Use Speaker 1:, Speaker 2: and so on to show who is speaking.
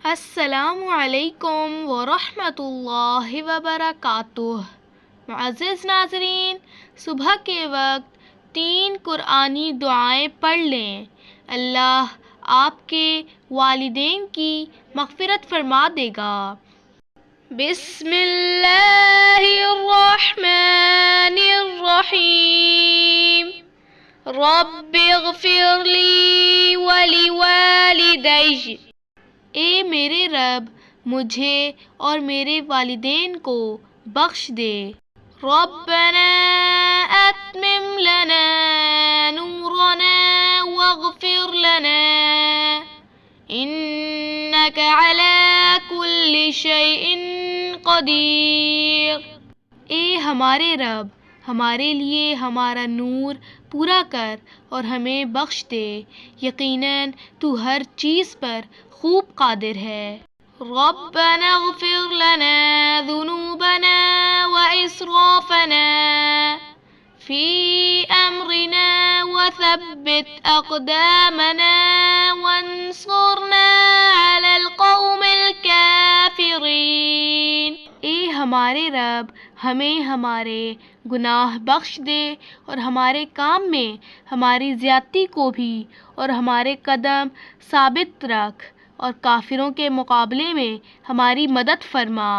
Speaker 1: السلام علیکم ورحمۃ اللہ وبرکاتہ۔ معزز ناظرین، صبح کے وقت 3 قرآنی دعائیں پڑھ لیں۔ اللہ آپ کے والدین کی مغفرت فرما دے گا۔ بسم اللہ الرحمن الرحیم۔ رب اغفر لی ولوالدی۔ اے میرے رب، مجھے اور میرے والدین کو بخش دے۔ ربنا اتمم لنا نورنا واغفر لنا انک علی کل شیء قدیر۔ اے ہمارے رب، ہمارے لیے ہمارا نور پورا کر اور ہمیں بخش دے، یقیناً تو ہر چیز پر خوب قادر ہے۔ ربنا اغفر لنا ذنوبنا وإسرافنا في أمرنا وثبت أقدامنا وانصرنا على القوم الكافرين۔ اے ہمارے رب، ہمیں ہمارے گناہ بخش دے اور ہمارے کام میں ہماری زیادتی کو بھی اور ہمارے قدم ثابت رکھ اور کافروں کے مقابلے میں ہماری مدد فرما۔